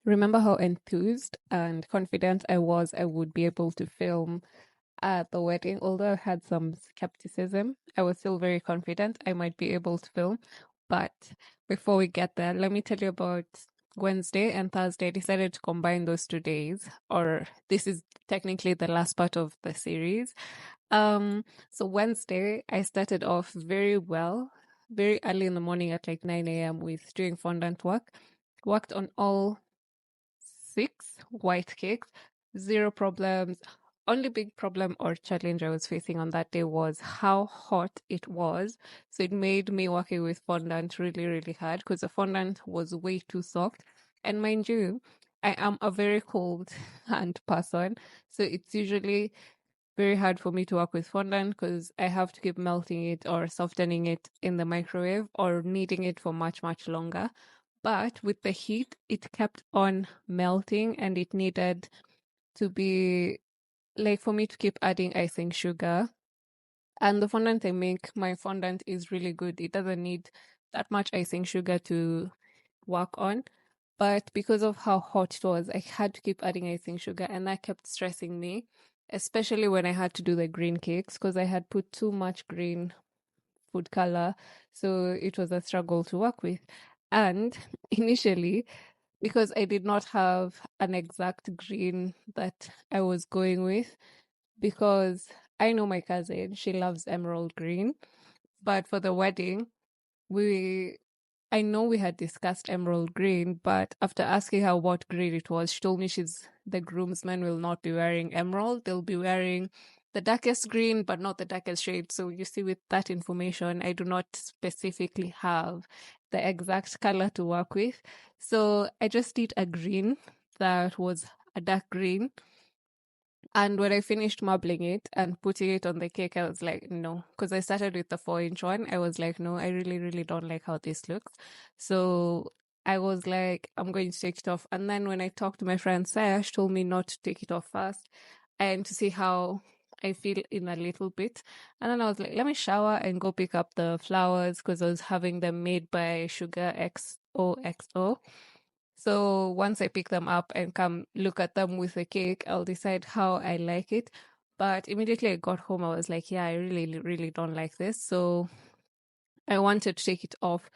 remember how enthused and confident I was I would be able to film at the wedding. Although I had some skepticism, I was still very confident I might be able to film. But before we get there, let me tell you about Wednesday and Thursday. I decided to combine those 2 days, or this is technically the last part of the series. So Wednesday, I started off very well, very early in the morning at like 9 a.m. with doing fondant work. Worked on all 6 white cakes, zero problems. Only big problem or challenge I was facing on that day was how hot it was. So it made me working with fondant really, really hard because the fondant was way too soft. And mind you, I am a very cold hand person. So it's usually very hard for me to work with fondant because I have to keep melting it or softening it in the microwave or kneading it for much, much longer. But with the heat, it kept on melting and it needed to be like for me to keep adding icing sugar. And the fondant I make, my fondant is really good. It doesn't need that much icing sugar to work on. But because of how hot it was, I had to keep adding icing sugar, and that kept stressing me, especially when I had to do the green cakes because I had put too much green food color. So it was a struggle to work with. And initially, because I did not have an exact green that I was going with, because I know my cousin, she loves emerald green, but for the wedding, we I know we had discussed emerald green, but after asking her what green it was, she told me the groomsmen will not be wearing emerald. They'll be wearing the darkest green, but not the darkest shade. So you see, with that information, I do not specifically have the exact color to work with. So I just did a green that was a dark green, and when I finished marbling it and putting it on the cake, I was like, no, because I started with the 4-inch one. I was like, no, I really, really don't like how this looks. So I was like, I'm going to take it off. And then when I talked to my friend Saya, she told me not to take it off first and to see how I feel in a little bit. And then I was like, let me shower and go pick up the flowers because I was having them made by Sugar XOXO. So once I pick them up and come look at them with the cake, I'll decide how I like it. But immediately I got home, I was like, yeah, I really, really don't like this. So I wanted to take it off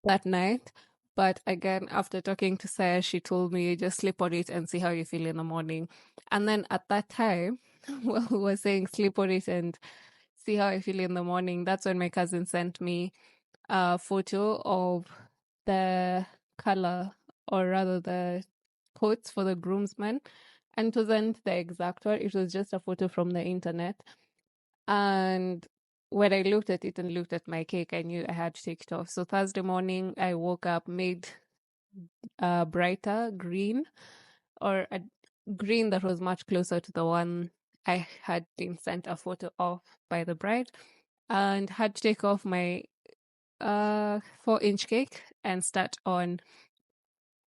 that night. But again, after talking to Saya, she told me just sleep on it and see how you feel in the morning. And then at that time, while we were saying sleep on it and see how I feel in the morning, that's when my cousin sent me a photo of the color, or rather the coats for the groomsmen. And it wasn't the exact one, it was just a photo from the internet. And when I looked at it and looked at my cake, I knew I had to take it off. So Thursday morning, I woke up, made a brighter green, or a green that was much closer to the one I had been sent a photo of by the bride, and had to take off my 4-inch cake and start on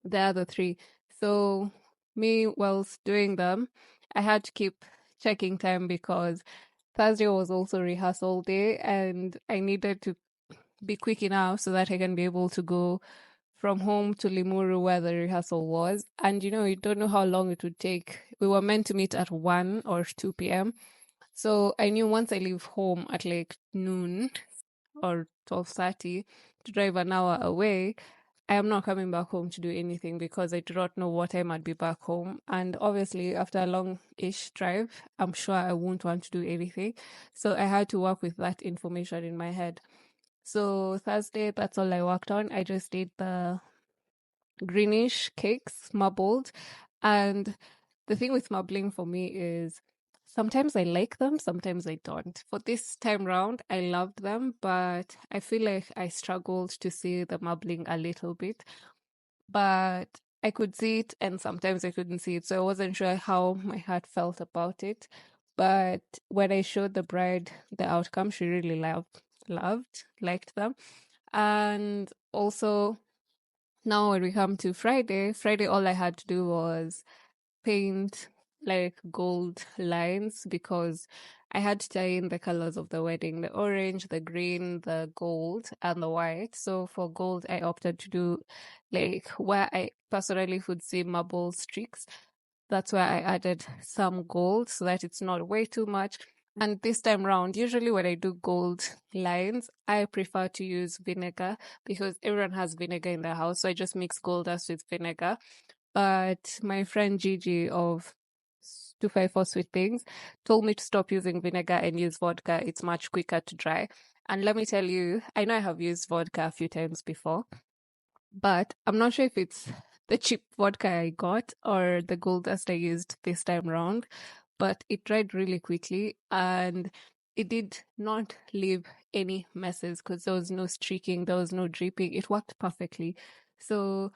the other three. So me, whilst doing them, I had to keep checking time because Thursday was also rehearsal day and I needed to be quick enough so that I can be able to go from home to Limuru where the rehearsal was. And you don't know how long it would take. We were meant to meet at 1 or 2 p.m. So I knew once I leave home at like noon or 12:30 to drive an hour away, I am not coming back home to do anything because I do not know what time I'd be back home. And obviously, after a long-ish drive, I'm sure I won't want to do anything. So I had to work with that information in my head. So Thursday, that's all I worked on. I just did the greenish cakes, marbled. And the thing with marbling for me is sometimes I like them, sometimes I don't. For this time round, I loved them, but I feel like I struggled to see the marbling a little bit. But I could see it, and sometimes I couldn't see it. So I wasn't sure how my heart felt about it. But when I showed the bride the outcome, she really liked them. And also, now when we come to Friday, all I had to do was paint like gold lines because I had to tie in the colors of the wedding, the orange, the green, the gold, and the white. So for gold, I opted to do like where I personally would see marble streaks. That's why I added some gold so that it's not way too much. And this time round, usually when I do gold lines, I prefer to use vinegar because everyone has vinegar in their house. So I just mix gold dust with vinegar. But my friend Gigi of 254 Sweet Things told me to stop using vinegar and use vodka. It's much quicker to dry. And let me tell you, I know I have used vodka a few times before, but I'm not sure if it's the cheap vodka I got or the gold dust I used this time around, but it dried really quickly and it did not leave any messes because there was no streaking, there was no dripping. It worked perfectly. So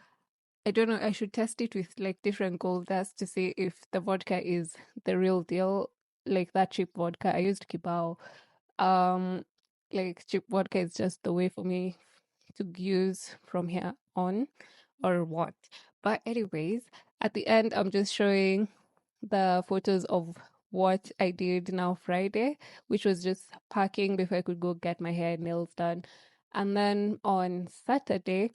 I don't know, I should test it with like different gold dust to see if the vodka is the real deal, like that cheap vodka. I used Kibao. Um, like cheap vodka is just the way for me to use from here on or what. But anyways, at the end, I'm just showing the photos of what I did now Friday, which was just packing before I could go get my hair and nails done. And then on Saturday,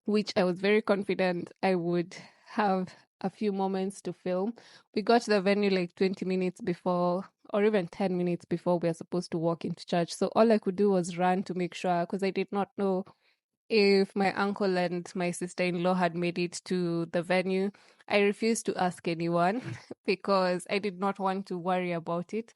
which I was very confident I would have a few moments to film. We got to the venue like 20 minutes before, or even 10 minutes before we were supposed to walk into church. So all I could do was run to make sure because I did not know if my uncle and my sister-in-law had made it to the venue. I refused to ask anyone because I did not want to worry about it.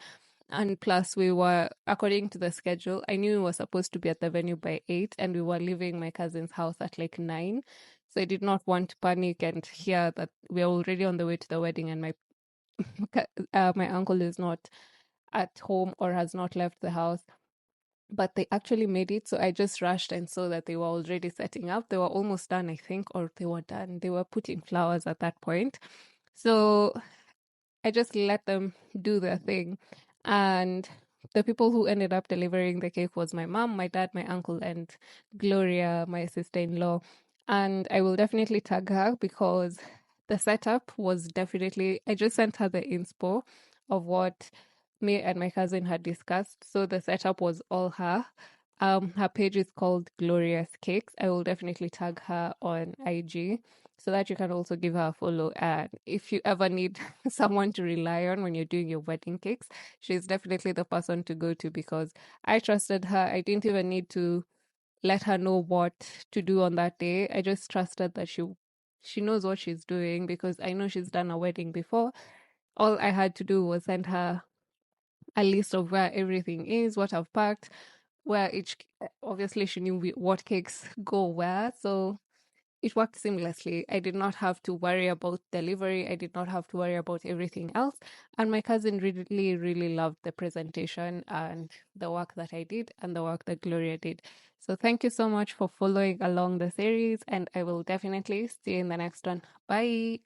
And plus, we were, according to the schedule, I knew we were supposed to be at the venue by 8, and we were leaving my cousin's house at like 9. So I did not want to panic and hear that we're already on the way to the wedding and my uncle is not at home or has not left the house. But they actually made it. So I just rushed and saw that they were already setting up. They were almost done, I think, or they were done. They were putting flowers at that point. So I just let them do their thing. And the people who ended up delivering the cake was my mom, my dad, my uncle, and Gloria, my sister-in-law. And I will definitely tag her because the setup was definitely, I just sent her the inspo of what me and my cousin had discussed. So the setup was all her. Her page is called Glorious Cakes. I will definitely tag her on IG so that you can also give her a follow. And if you ever need someone to rely on when you're doing your wedding cakes, she's definitely the person to go to because I trusted her. I didn't even need to let her know what to do on that day. I just trusted that she knows what she's doing because I know she's done a wedding before. All I had to do was send her a list of where everything is, what I've packed, where obviously she knew what cakes go where. So it worked seamlessly. I did not have to worry about delivery. I did not have to worry about everything else. And my cousin really, really loved the presentation and the work that I did and the work that Gloria did. So thank you so much for following along the series, and I will definitely see you in the next one. Bye.